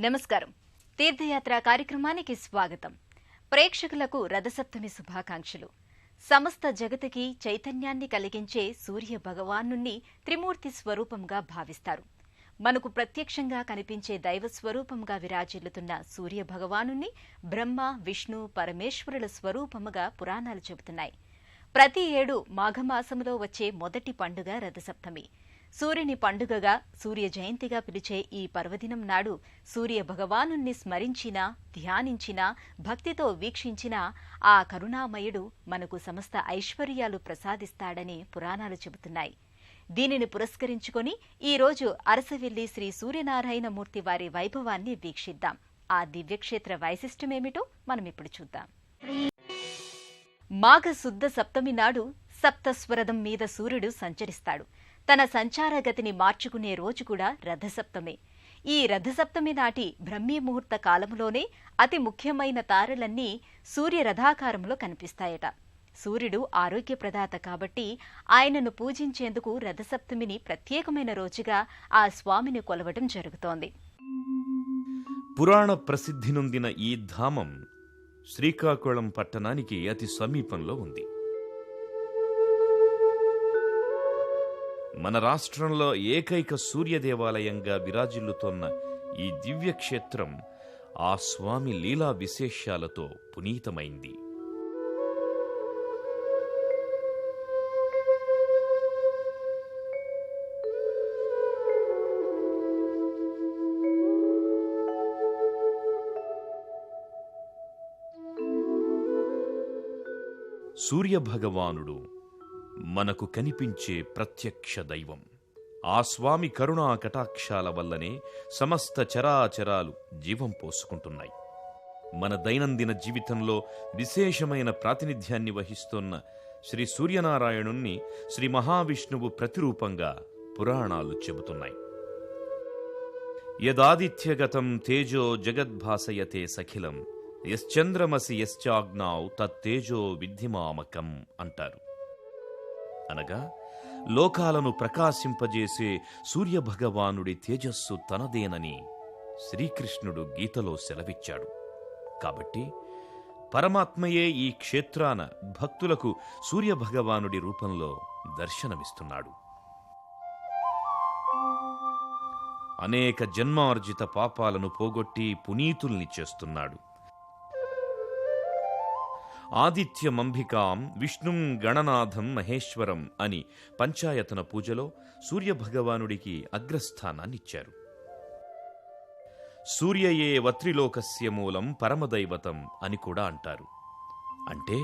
నమస్కారం. తీర్థయాత్ర కార్యక్రమానికి స్వాగతం. ప్రేక్షకులకు రథసప్తమి శుభాకాంక్షలు. సమస్త జగతికి చైతన్యాన్ని కలిగించే సూర్య భగవానుణ్ణి త్రిమూర్తి స్వరూపంగా భావిస్తారు. మనకు ప్రత్యక్షంగా కనిపించే దైవ స్వరూపంగా విరాజిల్లుతున్న సూర్య భగవానుణ్ణి బ్రహ్మ, విష్ణు, పరమేశ్వరుల స్వరూపముగా పురాణాలు చెబుతున్నాయి. ప్రతి ఏడు మాఘమాసంలో వచ్చే మొదటి పండుగ రథసప్తమి. సూర్యుని పండుగగా, సూర్య జయంతిగా పిలిచే ఈ పర్వదినం నాడు సూర్య భగవానుణ్ణి స్మరించినా, ధ్యానించినా, భక్తితో వీక్షించినా ఆ కరుణామయుడు మనకు సమస్త ఐశ్వర్యాలు ప్రసాదిస్తాడని పురాణాలు చెబుతున్నాయి. దీనిని పురస్కరించుకొని ఈరోజు అరసవిల్లి శ్రీ సూర్యనారాయణమూర్తి వారి వైభవాన్ని వీక్షిద్దాం. ఆ దివ్యక్షేత్ర వైశిష్ట్యమేమిటో మనమిప్పుడు చూద్దాం. మాఘ శుద్ధ సప్తమి నాడు సప్తస్వరథం మీద సూర్యుడు సంచరిస్తాడు. తన సంచారగతిని మార్చుకునే రోజు కూడా రథసప్తమే. ఈ రథసప్తమి నాటి బ్రహ్మీ ముహూర్త కాలంలోనే అతి ముఖ్యమైన తారలన్నీ సూర్య రథాకారంలో కనిపిస్తాయట. సూర్యుడు ఆరోగ్యప్రదాత కాబట్టి ఆయనను పూజించేందుకు రథసప్తమిని ప్రత్యేకమైన రోజుగా ఆ స్వామిని కొలవడం జరుగుతోంది. పురాణ ప్రసిద్ధి నొందిన ఈ ధామం శ్రీకాకుళం పట్టణానికి అతి సమీపంలో ఉంది. మన రాష్ట్రంలో ఏకైక సూర్య దేవాలయంగా విరాజిల్లుతోన్న ఈ దివ్యక్షేత్రం ఆ స్వామి లీలా విశేషాలతో పునీతమైంది. సూర్యభగవానుడు మనకు కనిపించే ప్రత్యక్ష దైవం. ఆ స్వామి కరుణా కటాక్షాల వల్లనే సమస్త చరాచరాలు జీవం పోసుకుంటున్నాయి. మన దైనందిన జీవితంలో విశేషమైన ప్రాతినిధ్యాన్ని వహిస్తోన్న శ్రీ సూర్యనారాయణుణ్ణి శ్రీ మహావిష్ణువు ప్రతిరూపంగా పురాణాలు చెబుతున్నాయి. యదాదిత్యగతం తేజో జగద్భాసయతే సఖిలం యశ్చంద్రమసి యశ్చాగ్నౌ తత్తేజో విద్ధిమామకం అంటారు. అనగా లోకాలను ప్రకాశింపజేసే సూర్యభగవానుడి తేజస్సు తనదేనని శ్రీకృష్ణుడు గీతలో సెలవిచ్చాడు. కాబట్టి పరమాత్మయే ఈ క్షేత్రాన భక్తులకు సూర్యభగవానుడి రూపంలో దర్శనమిస్తున్నాడు. అనేక జన్మార్జిత పాపాలను పోగొట్టి పునీతుల్ని చేస్తున్నాడు. ఆదిత్యమంభికాం విష్ణుం గణనాథం మహేశ్వరం అని పంచాయతన పూజలో సూర్యభగవానుడికి అగ్రస్థానాన్నిచ్చారు. సూర్యయే వత్రిలోకస్య మూలం పరమదైవతం అని కూడా అంటారు. అంటే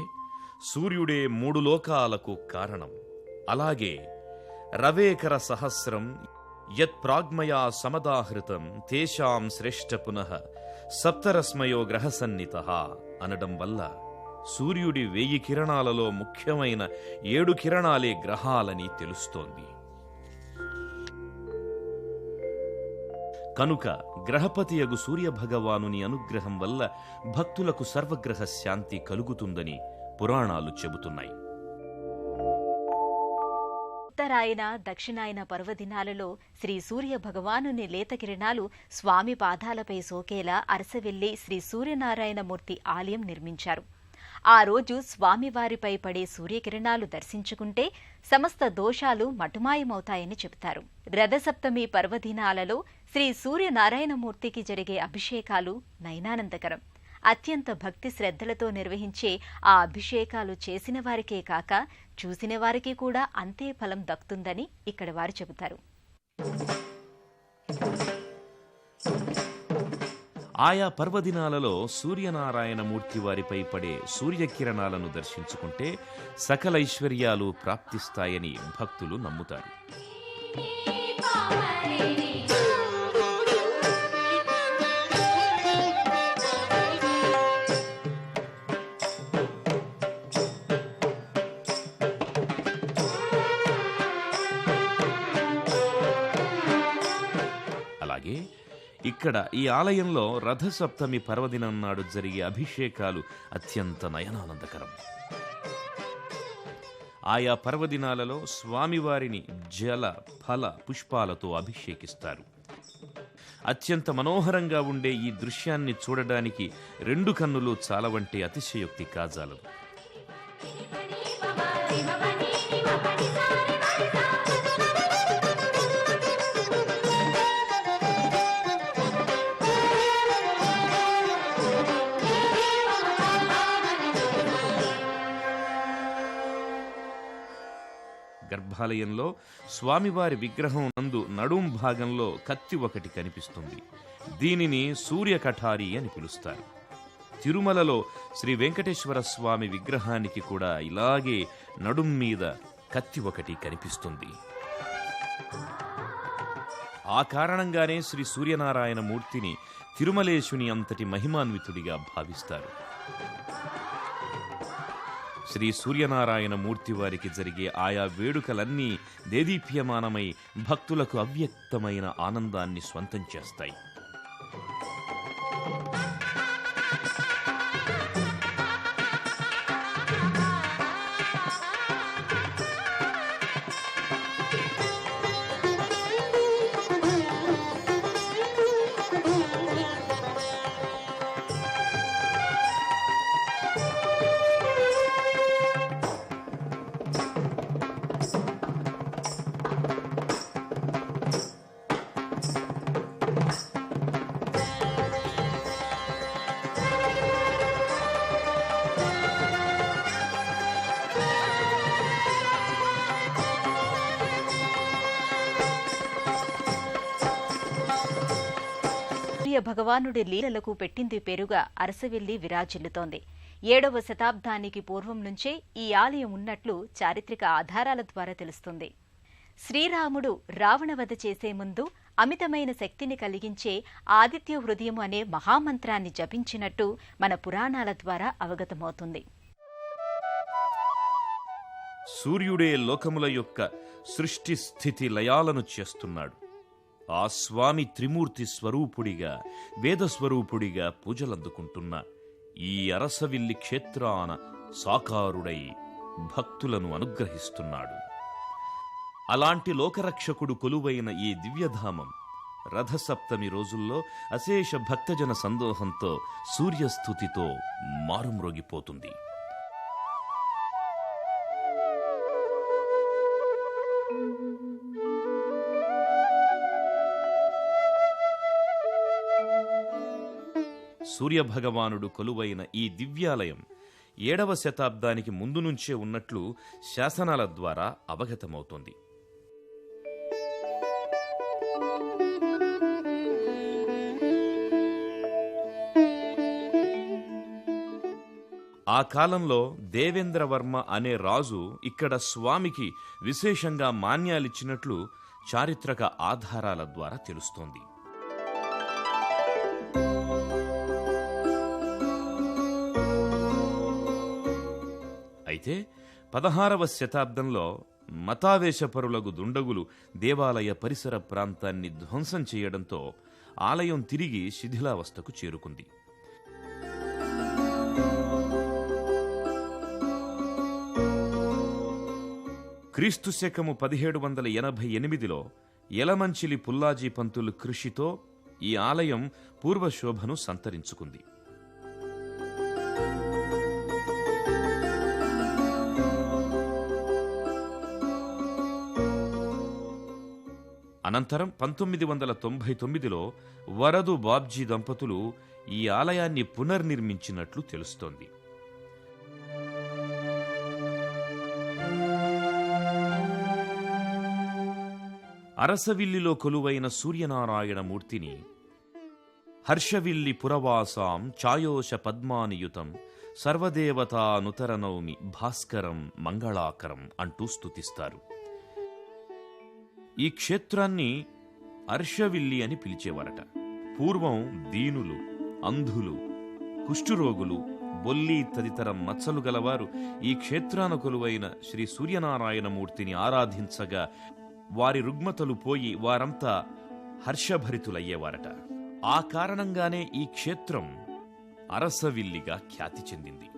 సూర్యుడే మూడు లోకాలకు కారణం. అలాగే రవేకర సహస్రం యత్ ప్రాగ్మయా సమదాహృతం తేషాం శ్రేష్ఠ పునః సప్తరశ్మయో గ్రహసన్నితః అనడం వల్ల సూర్యుడి 1000 కిరణాలలో ముఖ్యమైన 7 కిరణాలే గ్రహాలని తెలుస్తోంది. కనుక గ్రహపతియగు సూర్యభగవానుని అనుగ్రహం వల్ల భక్తులకు సర్వగ్రహ శాంతి కలుగుతుందని పురాణాలు చెబుతున్నాయి. ఉత్తరాయణ, దక్షిణాయన పర్వదినాలలో శ్రీ సూర్య భగవానుని లేత కిరణాలు స్వామి పాదాలపై సోకేలా అరసవెల్లి శ్రీ సూర్యనారాయణమూర్తి ఆలయం నిర్మించారు. ఆ రోజు స్వామివారిపై పడే సూర్యకిరణాలు దర్శించుకుంటే సమస్త దోషాలు మటుమాయమవుతాయని చెబుతారు. రథసప్తమి పర్వదినాలలో శ్రీ సూర్యనారాయణమూర్తికి జరిగే అభిషేకాలు నయనానందకరం. అత్యంత భక్తి శ్రద్ధలతో నిర్వహించే ఆ అభిషేకాలు చేసిన వారికే కాక చూసిన వారికి కూడా అంతే ఫలం దక్కుతుందని ఇక్కడి వారు చెబుతారు. ఆయా పర్వదినాలలో సూర్యనారాయణమూర్తి వారిపై పడే సూర్యకిరణాలను దర్శించుకుంటే సకల ఐశ్వర్యాలు ప్రాప్తిస్తాయని భక్తులు నమ్ముతారు. అలాగే ఇక్కడ ఈ ఆలయంలో రథసప్తమి పర్వదినం నాడు జరిగే అభిషేకాలు అత్యంత నయనానందకరం. ఆయా పర్వదినాలలో స్వామివారిని జల, ఫల, పుష్పాలతో అభిషేకిస్తారు. అత్యంత మనోహరంగా ఉండే ఈ దృశ్యాన్ని చూడడానికి రెండు కన్నులు చాలవంటే అతిశయోక్తి కాజాలదు. గర్భాలయంలో స్వామివారి విగ్రహం నందు నడుం భాగంలో కత్తి ఒకటి కనిపిస్తుంది. దీనిని సూర్యకఠారి అని పిలుస్తారు. తిరుమలలో శ్రీ వెంకటేశ్వర స్వామి విగ్రహానికి కూడా ఇలాగే నడుం మీద కత్తి ఒకటి కనిపిస్తుంది. ఆ కారణంగానే శ్రీ సూర్యనారాయణ మూర్తిని తిరుమలేశుని అంతటి మహిమాన్వితుడిగా భావిస్తారు. శ్రీ సూర్యనారాయణ మూర్తి వారికి జరిగే ఆయా వేడుకలన్నీ దేదీప్యమానమై భక్తులకు అవ్యక్తమైన ఆనందాన్ని స్వంతం చేస్తాయి. భగవానుడి లీలలకు పెట్టింది పేరుగా అరసవిల్లి విరాజిల్లుతోంది. 7వ శతాబ్దానికి పూర్వం నుంచే ఈ ఆలయం ఉన్నట్లు చారిత్రక ఆధారాల ద్వారా తెలుస్తుంది. శ్రీరాముడు రావణవధ చేసే ముందు అమితమైన శక్తిని కలిగించే ఆదిత్య హృదయం అనే మహామంత్రాన్ని జపించినట్టు మన పురాణాల ద్వారా అవగతమవుతుంది. సూర్యుడే లోకముల యొక్క సృష్టి స్థితి లయాలను చేస్తున్నాడు. ఆ స్వామి త్రిమూర్తి స్వరూపుడిగా వేదస్వరూపుడిగా పూజలందుకుంటున్న ఈ అరసవిల్లి క్షేత్రాన సాకారుడై భక్తులను అనుగ్రహిస్తున్నాడు. అలాంటి లోకరక్షకుడు కొలువైన ఈ దివ్యధామం రథసప్తమి రోజుల్లో అశేష భక్తజన సందోహంతో సూర్యస్థుతితో మారుమ్రోగిపోతుంది. సూర్యభగవానుడు కొలువైన ఈ దివ్యాలయం 7వ శతాబ్దానికి ముందు నుంచే ఉన్నట్లు శాసనాల ద్వారా అవగతమవుతోంది. ఆ కాలంలో దేవేంద్రవర్మ అనే రాజు ఇక్కడ స్వామికి విశేషంగా మాన్యాలిచ్చినట్లు చారిత్రక ఆధారాల ద్వారా తెలుస్తోంది. అయితే 16వ శతాబ్దంలో మతావేశపరులకు దుండగులు దేవాలయ పరిసర ప్రాంతాన్ని ధ్వంసం చేయడంతో ఆలయం తిరిగి శిథిలావస్థకు చేరుకుంది. క్రీస్తు శకము 1788లో యలమంచిలి పుల్లాజీ పంతులు కృషితో ఈ ఆలయం పూర్వశోభను సంతరించుకుంది. అనంతరం 1999లో వరదు బాబ్జీ దంపతులు ఈ ఆలయాన్ని పునర్నిర్మించినట్లు తెలుస్తోంది. అరసవిల్లిలో కొలువైన సూర్యనారాయణ మూర్తిని హర్షవిల్లి పురవాసాం ఛాయోష పద్మానియుతం సర్వదేవతానుతరనౌమి భాస్కరం మంగళాకరం అంటూ స్తుతిస్తారు. ఈ క్షేత్రాన్ని హర్షవిల్లి అని పిలిచేవారట. పూర్వం దీనులు, అంధులు, కుష్ఠురోగులు, బొల్లి తదితర మచ్చలు గలవారు ఈ క్షేత్రాన కొలువైన శ్రీ సూర్యనారాయణమూర్తిని ఆరాధించగా వారి రుగ్మతలు పోయి వారంతా హర్షభరితులయ్యేవారట. ఆ కారణంగానే ఈ క్షేత్రం అరసవిల్లిగా ఖ్యాతి చెందింది.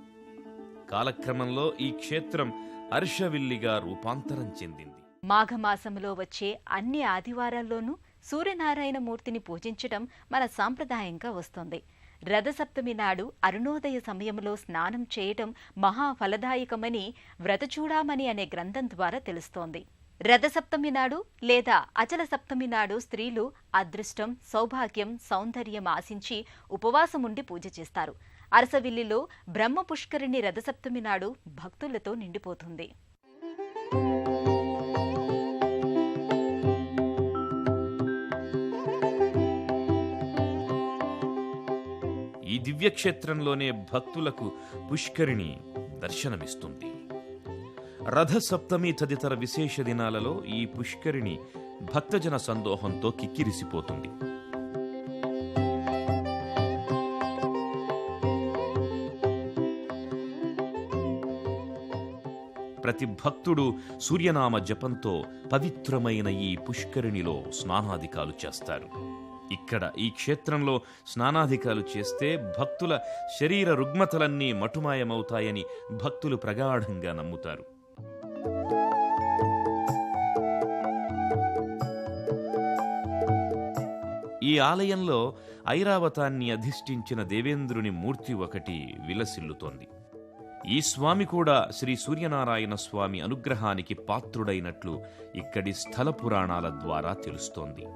కాలక్రమంలో ఈ క్షేత్రం హర్షవిల్లిగా రూపాంతరం చెందింది. మాఘమాసంలో వచ్చే అన్ని ఆదివారాల్లోనూ సూర్యనారాయణమూర్తిని పూజించడం మన సాంప్రదాయంగా వస్తోంది. రథసప్తమి నాడు అరుణోదయ సమయంలో స్నానం చేయటం మహాఫలదాయకమని వ్రతచూడామణి అనే గ్రంథం ద్వారా తెలుస్తోంది. రథసప్తమి నాడు లేదా అచల సప్తమి నాడు స్త్రీలు అదృష్టం, సౌభాగ్యం, సౌందర్యం ఆశించి ఉపవాసముండి పూజ చేస్తారు. అరసవిల్లిలో బ్రహ్మ పుష్కరిణి రథసప్తమి నాడు భక్తులతో నిండిపోతుంది. ఈ దివ్యక్షేత్రంలోనే భక్తులకు పుష్కరిణి దర్శనమిస్తుంది. రథసప్తమి తదితర విశేష దినాలలో ఈ పుష్కరిణి భక్తజన సందోహంతో కిక్కిరిసిపోతుంది. ప్రతి భక్తుడు సూర్యనామ జపంతో పవిత్రమైన ఈ పుష్కరిణిలో స్నానాధికాలు చేస్తారు. ఇక్కడ ఈ క్షేత్రంలో స్నానాధికాలు చేస్తే భక్తుల శరీర రుగ్మతలన్నీ మటుమాయమవుతాయని భక్తులు ప్రగాఢంగా నమ్ముతారు. ఈ ఆలయంలో ఐరావతాన్ని అధిష్ఠించిన దేవేంద్రుని మూర్తి ఒకటి విలసిల్లుతోంది. ఈ స్వామి కూడా శ్రీ సూర్యనారాయణ స్వామి అనుగ్రహానికి పాత్రుడైనట్లు ఇక్కడి స్థల పురాణాల ద్వారా తెలుస్తోంది.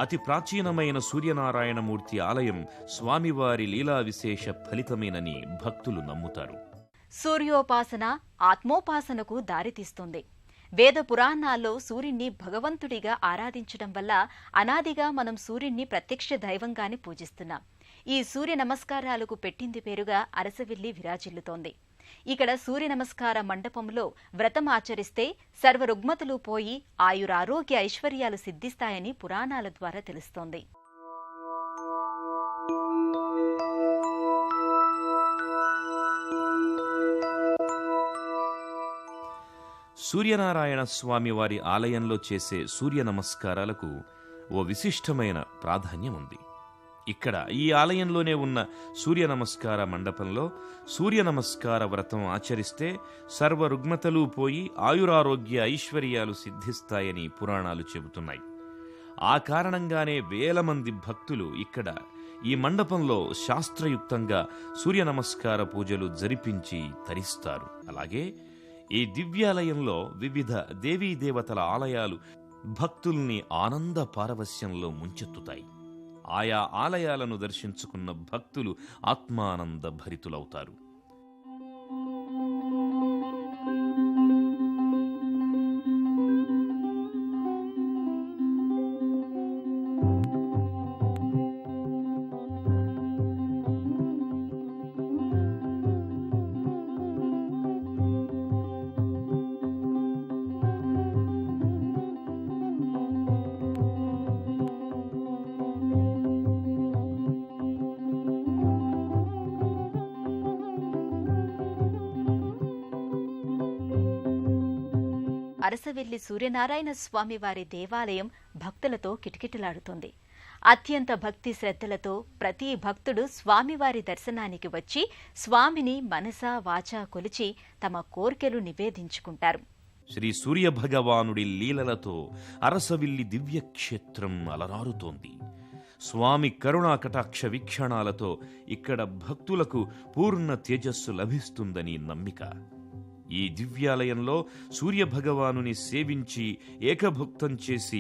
అతి ప్రాచీనమైన సూర్యనారాయణమూర్తి ఆలయం స్వామివారి లీలా విశేష ఫలితమేనని భక్తులు నమ్ముతారు. సూర్యోపాసన ఆత్మోపాసనకు దారితీస్తుంది. వేద పురాణాల్లో సూర్యుణ్ణి భగవంతుడిగా ఆరాధించడం వల్ల అనాదిగా మనం సూర్యుణ్ణి ప్రత్యక్ష దైవంగానే పూజిస్తున్నాం. ఈ సూర్య నమస్కారాలకు పెట్టింది పేరుగా అరసవిల్లి విరాజిల్లుతోంది. ఇక్కడ సూర్య నమస్కార మండపంలో వ్రతం ఆచరిస్తే సర్వ రుగ్మతలు పోయి ఆయురారోగ్య ఐశ్వర్యాలు సిద్ధిస్తాయని పురాణాల ద్వారా తెలుస్తోంది. సూర్యనారాయణ స్వామి వారి ఆలయంలో చేసే సూర్య నమస్కారాలకు ఓ విశిష్టమైన ప్రాధాన్యం ఉంది. ఇక్కడ ఈ ఆలయంలోనే ఉన్న సూర్య నమస్కార మండపంలో సూర్య నమస్కార వ్రతం ఆచరిస్తే సర్వ రుగ్మతలు పోయి ఆయురారోగ్య ఐశ్వర్యాలు సిద్ధిస్తాయని పురాణాలు చెబుతున్నాయి. ఆ కారణంగానే వేల మంది భక్తులు ఇక్కడ ఈ మండపంలో శాస్త్రయుక్తంగా సూర్య నమస్కార పూజలు జరిపించి తరిస్తారు. అలాగే ఈ దివ్యాలయంలో వివిధ దేవీదేవతల ఆలయాలు భక్తుల్ని ఆనంద పారవస్యంలో ముంచెత్తుతాయి. ఆయా ఆలయాలను దర్శించుకున్న భక్తులు ఆత్మానంద భరితులవుతారు. అరసవిల్లి సూర్యనారాయణ స్వామి వారి దేవాలయం భక్తులతో కిటకిటలాడుతోంది. అత్యంత భక్తి శ్రద్ధలతో ప్రతి భక్తుడు స్వామివారి దర్శనానికి వచ్చి స్వామిని మనసా వాచా కొలిచి తమ కోర్కెలు నివేదించుకుంటారు. శ్రీ సూర్య భగవానుడి లీలలతో అరసవిల్లి దివ్యక్షేత్రం అలరారుతోంది. స్వామి కరుణా కటాక్ష వీక్షణాలతో ఇక్కడ భక్తులకు పూర్ణ తేజస్సు లభిస్తుందని నమ్మిక. ఈ దివ్యాలయంలో సూర్యభగవానుని సేవించి ఏకభుక్తం చేసి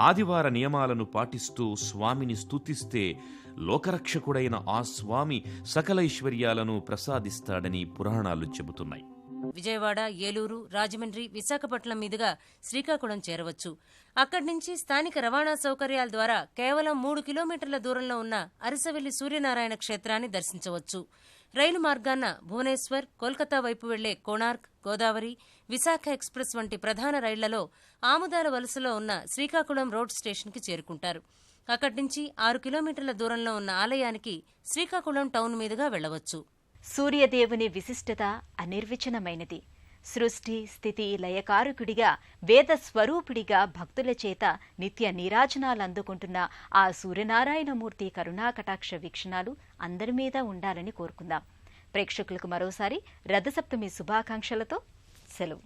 ఆదివార నియమాలను పాటిస్తూ స్వామిని స్తుతిస్తే లోకరక్షకుడైన ఆ స్వామి సకలైశ్వర్యాలను ప్రసాదిస్తాడని పురాణాలు చెబుతున్నాయి. విజయవాడ, ఏలూరు, రాజమండ్రి, విశాఖపట్నం మీదుగా శ్రీకాకుళం చేరవచ్చు. అక్కడి నుంచి స్థానిక రవాణా సౌకర్యాల ద్వారా కేవలం 3 కిలోమీటర్ల దూరంలో ఉన్న అరసవిల్లి సూర్యనారాయణ క్షేత్రాన్ని దర్శించవచ్చు. రైలు మార్గాన భువనేశ్వర్, కోల్కతా వైపు వెళ్లే కోణార్క్, గోదావరి, విశాఖ ఎక్స్ప్రెస్ వంటి ప్రధాన రైళ్లలో ఆముదాల వలసలో ఉన్న శ్రీకాకుళం రోడ్ స్టేషన్కి చేరుకుంటారు. అక్కడి నుంచి 6 కిలోమీటర్ల దూరంలో ఉన్న ఆలయానికి శ్రీకాకుళం టౌన్ మీదుగా వెళ్లవచ్చు. సూర్యదేవుని విశిష్టత అనిర్వచనమైనది. సృష్టి, స్థితి, లయకారకుడిగా, వేద స్వరూపుడిగా భక్తుల చేత నిత్య నీరాజనాలందుకుంటున్న ఆ సూర్యనారాయణమూర్తి కరుణాకటాక్ష వీక్షణాలు అందరి మీద ఉండాలని కోరుకుందాం. ప్రేక్షకులకు మరోసారి రథసప్తమి శుభాకాంక్షలతో సెలవు.